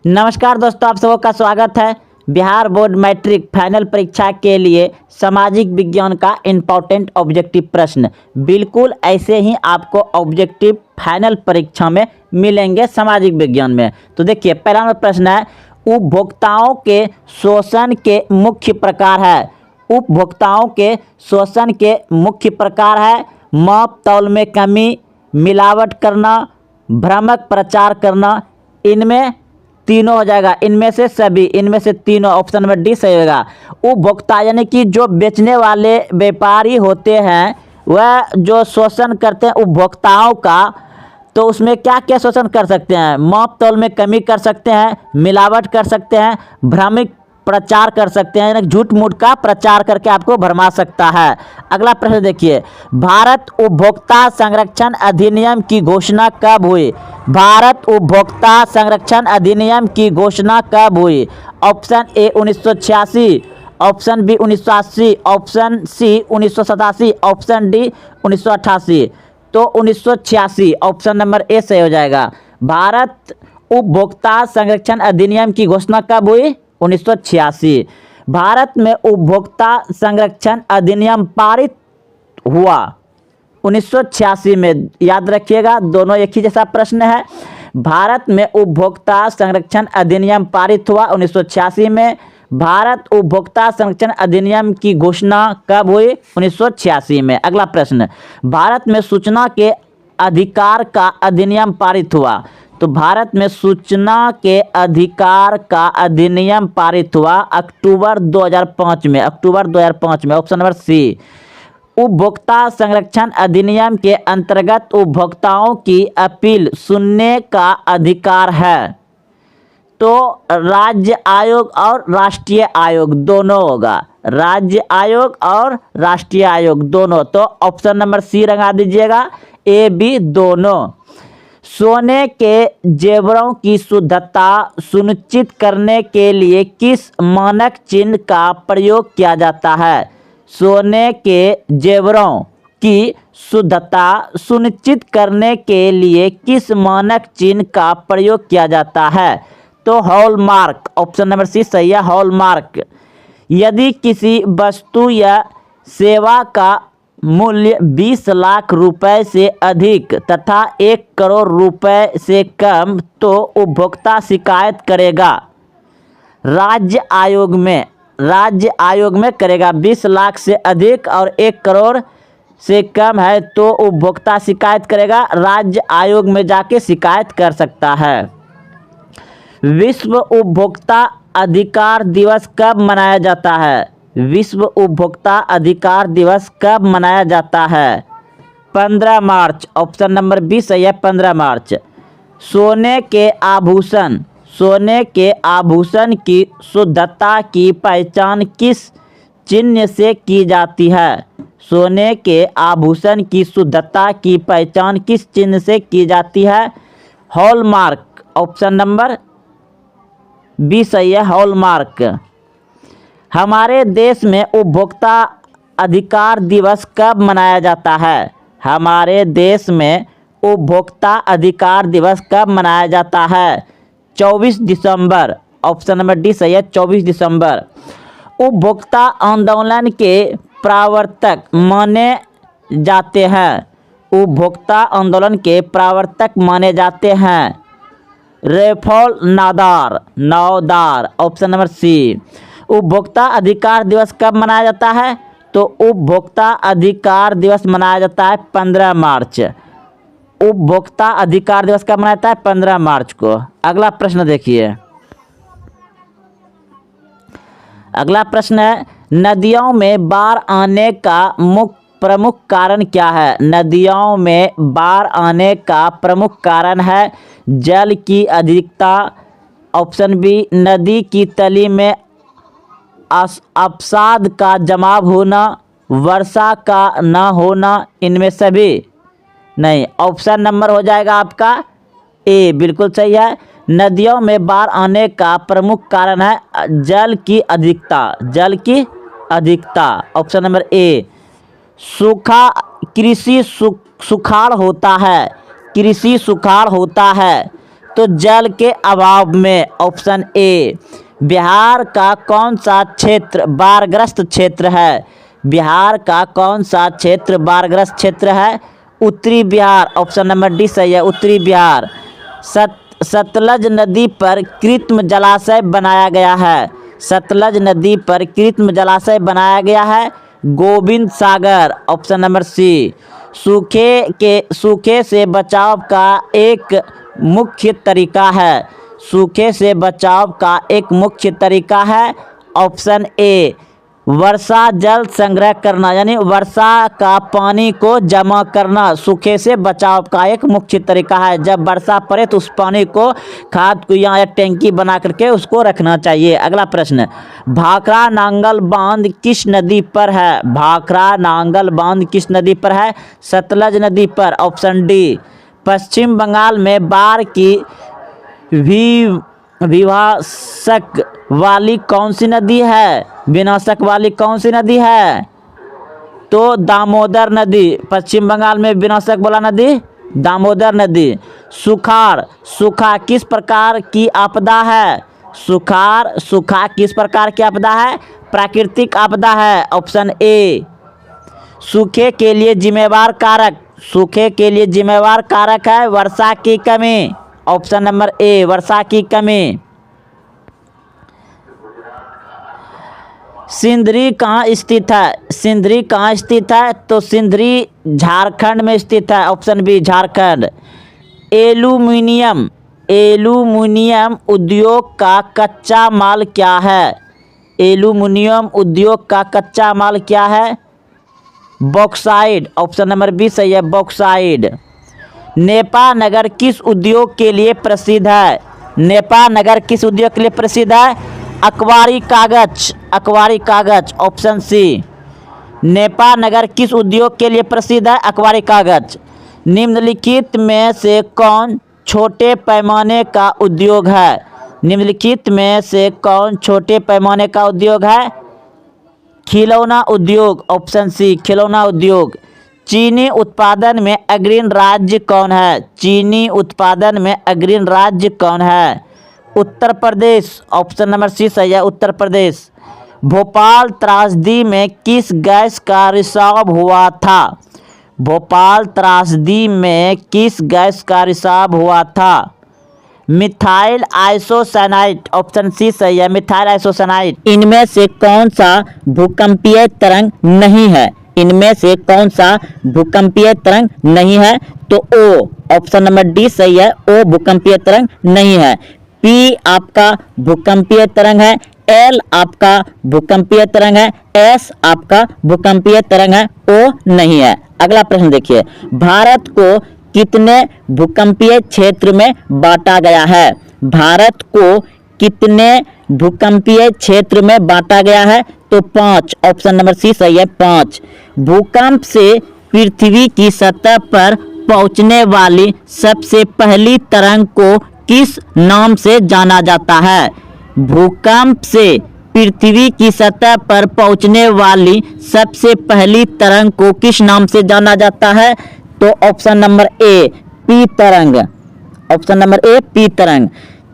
नमस्कार दोस्तों, आप सबका स्वागत है। बिहार बोर्ड मैट्रिक फाइनल परीक्षा के लिए सामाजिक विज्ञान का इम्पोर्टेंट ऑब्जेक्टिव प्रश्न बिल्कुल ऐसे ही आपको ऑब्जेक्टिव फाइनल परीक्षा में मिलेंगे सामाजिक विज्ञान में। तो देखिए, पहला नंबर प्रश्न है, उपभोक्ताओं के शोषण के मुख्य प्रकार है। उपभोक्ताओं के शोषण के मुख्य प्रकार है माप तौल में कमी, मिलावट करना, भ्रामक प्रचार करना। इनमें तीनों हो जाएगा, इनमें से सभी, इनमें से तीनों। ऑप्शन नंबर डी सही होगा। उपभोक्ता यानी कि जो बेचने वाले व्यापारी होते हैं वह जो शोषण करते हैं उपभोक्ताओं का, तो उसमें क्या क्या शोषण कर सकते हैं? माप तौल में कमी कर सकते हैं, मिलावट कर सकते हैं, भ्रामक प्रचार कर सकते हैं, यानी झूठ मूठ का प्रचार करके आपको भरमा सकता है। अगला प्रश्न देखिए, भारत उपभोक्ता संरक्षण अधिनियम की घोषणा कब हुई? भारत उपभोक्ता संरक्षण अधिनियम की घोषणा कब हुई? Option A 1986, option B 1980, option C 1987, option D 1988। तो 1986 ऑप्शन नंबर ए सही हो जाएगा। भारत उपभोक्ता संरक्षण अधिनियम की घोषणा कब हुई? 1986। भारत में उपभोक्ता संरक्षण अधिनियम पारित हुआ 1986 में। याद रखिएगा, दोनों एक ही जैसा प्रश्न है। भारत में उपभोक्ता संरक्षण अधिनियम पारित हुआ 1986 में। भारत उपभोक्ता संरक्षण अधिनियम की घोषणा कब हुई? 1986 में। अगला प्रश्न, भारत में सूचना के अधिकार का अधिनियम पारित हुआ। तो भारत में सूचना के अधिकार का अधिनियम पारित हुआ अक्टूबर 2005 में। अक्टूबर 2005 में। Option number C. उपभोक्ता संरक्षण अधिनियम के अंतर्गत उपभोक्ताओं की अपील सुनने का अधिकार है। तो राज्य आयोग और राष्ट्रीय आयोग दोनों होगा। राज्य आयोग और राष्ट्रीय आयोग दोनों। तो ऑप्शन नंबर सी लगा दीजिएगा, ए बी दोनों। सोने के जेवरों की शुद्धता सुनिश्चित करने के लिए किस मानक चिन्ह का प्रयोग किया जाता है? सोने के जेवरों की शुद्धता सुनिश्चित करने के लिए किस मानक चिन्ह का प्रयोग किया जाता है? तो हॉलमार्क। ऑप्शन नंबर सी सही है, हॉलमार्क। यदि किसी वस्तु या सेवा का मूल्य 20 लाख रुपए से अधिक तथा 1 करोड़ रुपए से कम, तो उपभोक्ता शिकायत करेगा राज्य आयोग में। राज्य आयोग में करेगा। 20 लाख से अधिक और 1 करोड़ से कम है तो उपभोक्ता शिकायत करेगा, राज्य आयोग में जाके शिकायत कर सकता है। विश्व उपभोक्ता अधिकार दिवस कब मनाया जाता है? विश्व उपभोक्ता अधिकार दिवस कब मनाया जाता है? 15 मार्च। ऑप्शन नंबर बी सही है, 15 मार्च। सोने के आभूषण, सोने के आभूषण की शुद्धता की पहचान किस चिन्ह से की जाती है? सोने के आभूषण की शुद्धता की पहचान किस चिन्ह से की जाती है? हॉलमार्क। ऑप्शन नंबर बी सही है, हॉलमार्क। हमारे देश में उपभोक्ता अधिकार दिवस कब मनाया जाता है? हमारे देश में उपभोक्ता अधिकार दिवस कब मनाया जाता है? 24 दिसंबर। ऑप्शन नंबर डी सही है, 24 दिसंबर। उपभोक्ता आंदोलन के प्रवर्तक माने जाते हैं। उपभोक्ता आंदोलन के प्रवर्तक माने जाते हैं रेफॉल नादार। Option number C. उपभोक्ता अधिकार दिवस कब मनाया जाता है? तो उपभोक्ता अधिकार दिवस मनाया जाता है 15 मार्च। उपभोक्ता अधिकार दिवस कब मनाया जाता है? 15 मार्च को। अगला प्रश्न देखिए, अगला प्रश्न है, नदियों में बाढ़ आने का प्रमुख कारण क्या है? नदियों में बाढ़ आने का प्रमुख कारण है जल की अधिकता। ऑप्शन बी, नदी की तली में अवसाद का जमाव होना, वर्षा का न होना। इनमें सभी नहीं। ऑप्शन नंबर हो जाएगा आपका ए, बिल्कुल सही है। नदियों में बाढ़ आने का प्रमुख कारण है जल की अधिकता। जल की अधिकता। Option number A. सूखा, कृषि सुखाड़ होता है। कृषि सुखाड़ होता है तो जल के अभाव में। Option A. बिहार का कौन सा क्षेत्र बाढ़ग्रस्त क्षेत्र है? बिहार का कौन सा क्षेत्र बाढ़ग्रस्त क्षेत्र है? उत्तरी बिहार। ऑप्शन नंबर डी सही है, उत्तरी बिहार। सतलज नदी पर कृत्रिम जलाशय बनाया गया है। सतलज नदी पर कृत्रिम जलाशय बनाया गया है Govind Sagar. Option number C. सूखे से बचाव का एक मुख्य तरीका है। सूखे से बचाव का एक मुख्य तरीका है। Option A. वर्षा जल संग्रह करना, यानी वर्षा का पानी को जमा करना सूखे से बचाव का एक मुख्य तरीका है। जब वर्षा पड़े तो उस पानी को खाद कुआं या टैंकी बना करके उसको रखना चाहिए। अगला प्रश्न, भाखड़ा नांगल बांध किस नदी पर है? भाखड़ा नांगल बांध किस नदी पर है? सतलज नदी पर। Option D. पश्चिम बंगाल में बाढ़ की विनाशक वाली कौन सी नदी है? विनाशक वाली कौन सी नदी है? तो दामोदर नदी। पश्चिम बंगाल में विनाशक वाला नदी दामोदर नदी। सूखा किस प्रकार की आपदा है? सूखा किस प्रकार की आपदा है? प्राकृतिक आपदा है। Option A. सूखे के लिए जिम्मेवार कारक है वर्षा की कमी। ऑप्शन नंबर ए, वर्षा की कमी। सिंदरी कहाँ स्थित है? सिंदरी कहाँ स्थित है? तो सिंदरी झारखंड में स्थित है। Option B, Jharkhand. एल्यूमिनियम उद्योग का कच्चा माल क्या है? एल्यूमिनियम उद्योग का कच्चा माल क्या है? बॉक्साइट। ऑप्शन नंबर बी सही है, बॉक्साइट। नेपा नगर किस उद्योग के लिए प्रसिद्ध है? नेपा नगर किस उद्योग के लिए प्रसिद्ध है? अकबारी कागज। Option C. नेपा नगर किस उद्योग के लिए प्रसिद्ध है? अकबारी कागज। निम्नलिखित में से कौन छोटे पैमाने का उद्योग है? निम्नलिखित में से कौन छोटे पैमाने का उद्योग है? खिलौना उद्योग। ऑप्शन सी, खिलौना उद्योग। चीनी उत्पादन में अग्रणी राज्य कौन है? चीनी उत्पादन में अग्रणी राज्य कौन है? उत्तर प्रदेश। ऑप्शन नंबर सी सही है, उत्तर प्रदेश। भोपाल त्रासदी में किस गैस का रिसाव हुआ था? भोपाल त्रासदी में किस गैस का रिसाव हुआ था? Methyl isocyanide. ऑप्शन सी सही है, मिथाइल आइसोसाइनाइड। इनमें से कौन सा भूकंपीय तरंग नहीं है? इनमें से कौन सा भूकंपीय तरंग नहीं है? तो ओ। ऑप्शन नंबर डी सही है, ओ भूकंपीय तरंग नहीं है। पी आपका भूकंपीय तरंग है, एल आपका भूकंपीय तरंग है, एस आपका भूकंपीय तरंग है, ओ नहीं है। अगला प्रश्न देखिए, भारत को कितने भूकंपीय क्षेत्र में बांटा गया है? भारत को कितने भूकंपीय क्षेत्र में बांटा गया है? तो 5। ऑप्शन नंबर सी सही है, 5। भूकंप से पृथ्वी की सतह पर पहुंचने वाली सबसे पहली तरंग को किस नाम से जाना जाता है? भूकंप से पृथ्वी की सतह पर पहुंचने वाली सबसे पहली तरंग को किस नाम से जाना जाता है? तो ऑप्शन नंबर ए, पी तरंग। ऑप्शन नंबर ए, पी तरंग।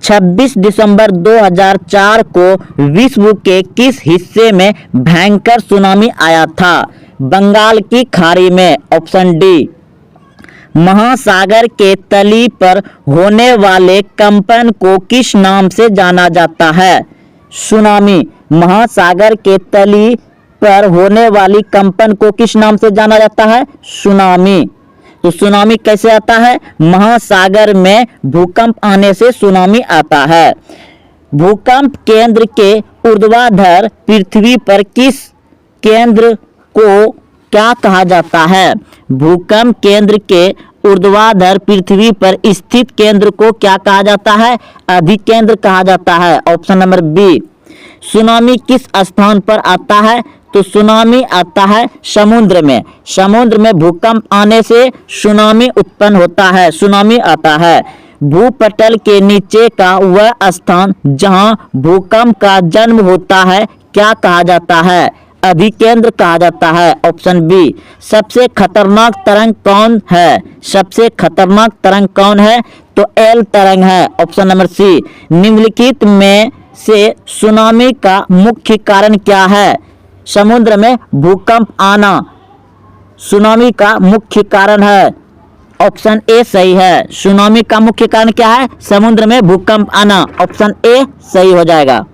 26 दिसंबर 2004 को विश्व के किस हिस्से में भयंकर सुनामी आया था? बंगाल की खाड़ी में। Option D. महासागर के तली पर होने वाले कंपन को किस नाम से जाना जाता है? सुनामी। महासागर के तली पर होने वाली कंपन को किस नाम से जाना जाता है? सुनामी। तो सुनामी कैसे आता है? महासागर में भूकंप आने से सुनामी आता है। भूकंप केंद्र के ऊर्ध्वाधर पृथ्वी पर किस केंद्र को क्या कहा जाता है? भूकंप केंद्र के ऊर्ध्वाधर पृथ्वी पर स्थित केंद्र को क्या कहा जाता है? अधिकेंद्र कहा जाता है। Option number B. सुनामी किस स्थान पर आता है? तो सुनामी आता है समुद्र में। समुद्र में भूकंप आने से सुनामी उत्पन्न होता है, सुनामी आता है। भूपटल के नीचे का वह स्थान जहां भूकंप का जन्म होता है क्या कहा जाता है? अधिकेंद्र कहा जाता है। Option B. सबसे खतरनाक तरंग कौन है? सबसे खतरनाक तरंग कौन है? तो एल तरंग है। Option number C. निम्नलिखित में से सुनामी का मुख्य कारण क्या है? समुद्र में भूकंप आना सुनामी का मुख्य कारण है। ऑप्शन ए सही है। सुनामी का मुख्य कारण क्या है? समुद्र में भूकंप आना। ऑप्शन ए सही हो जाएगा।